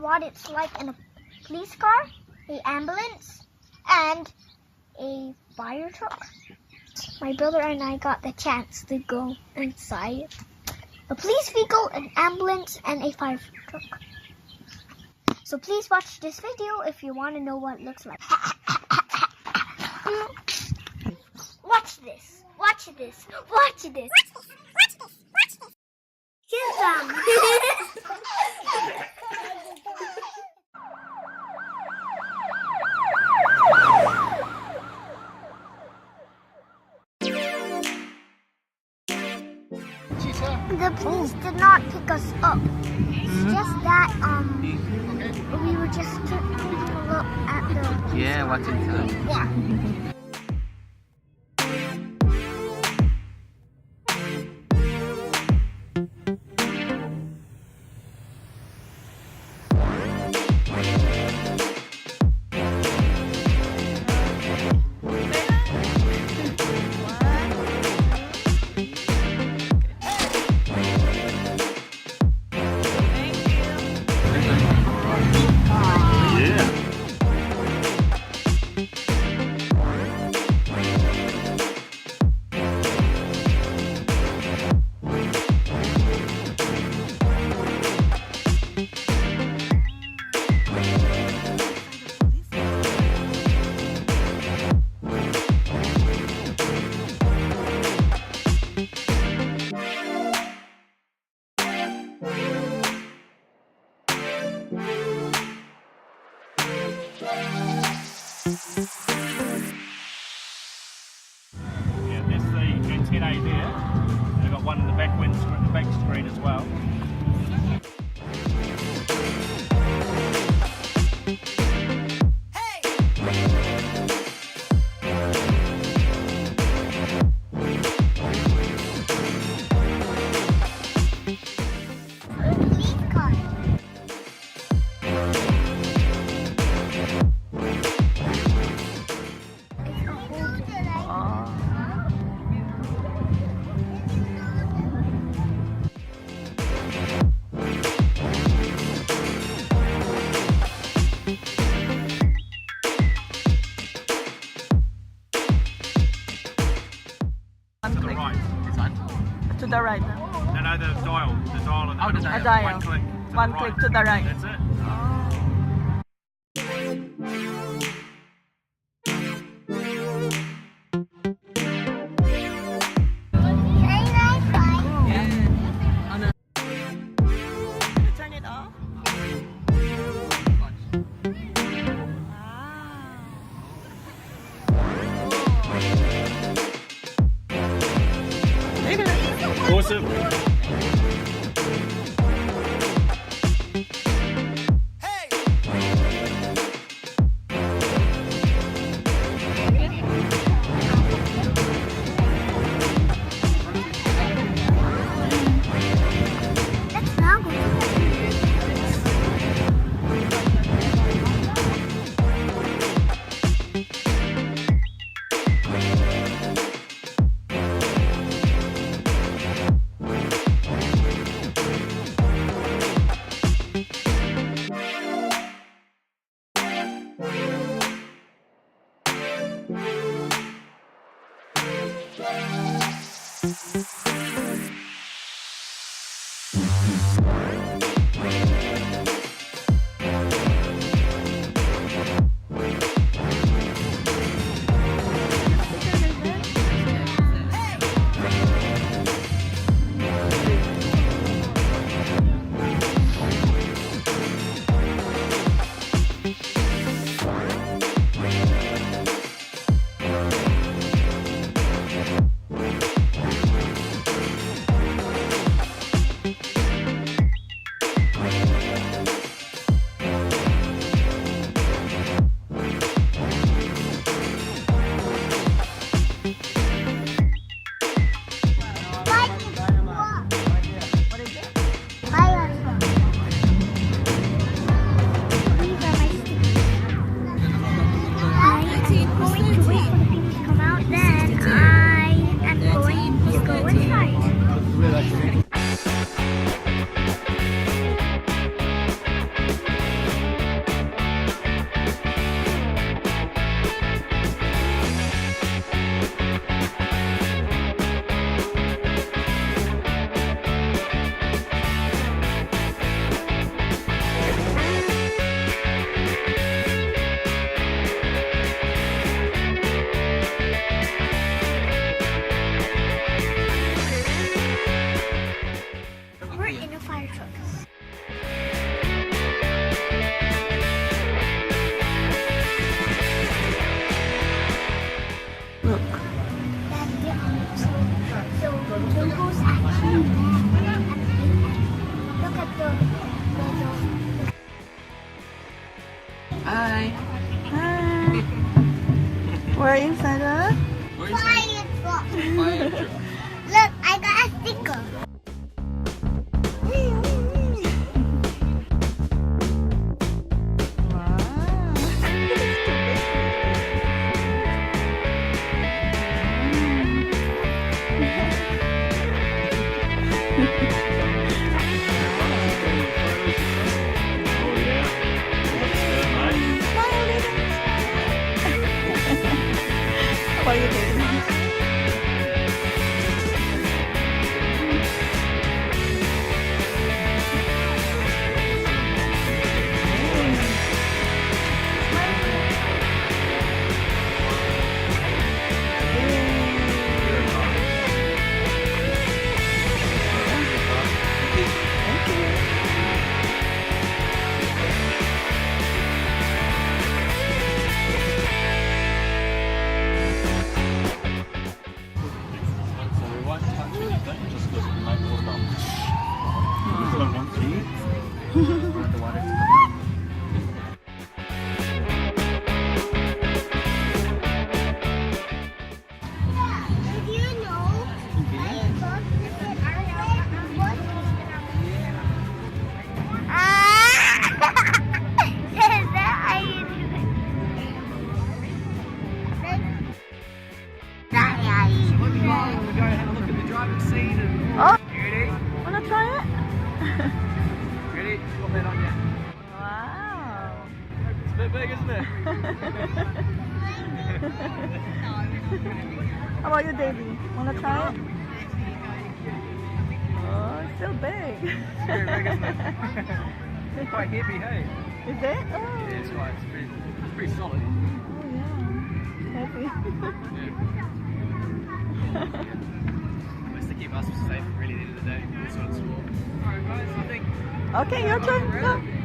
what it's like in a police car, an ambulance, and a fire truck. My brother and I got the chance to go inside a police vehicle, an ambulance, and a fire truck. So please watch this video if you want to know what it looks like. Watch this. Watch this. Watch this. Kidzdom. The police did not pick us up. It's just that we were just taking a look at the. Yeah, what's inside? Yeah. Yeah, this is the 10A there. They've got one in the back windscreen, the back screen as well. To the right. To the right now. No, the dial. The dial. Oh, the dial. A dial. One click. One click to the right. That's it. Turn it off. Awesome. Let's now go. fire trucks. Look. So Loophole actually look at the Hi. Hi. We're inside a fire truck. Look, I got a sticker. What are you doing? So we won't touch anything, just because we make water bubbles. This one wants to eat. Right away. Did you know I got different We'll go have a look at the driving seat and Oh, ready? wanna try it? Ready? Put that on you. Wow. It's a bit big, isn't it? How about you, Davey? Wanna try it? Oh, it's still big. It's very big, isn't it? It's quite heavy, hey? Is it? Oh. Yeah, it's quite, it's pretty solid. Oh, yeah. Heavy. It's to keep us safe really at the end of the day. That's what it's for. Alright guys, I think Okay, your turn. Go.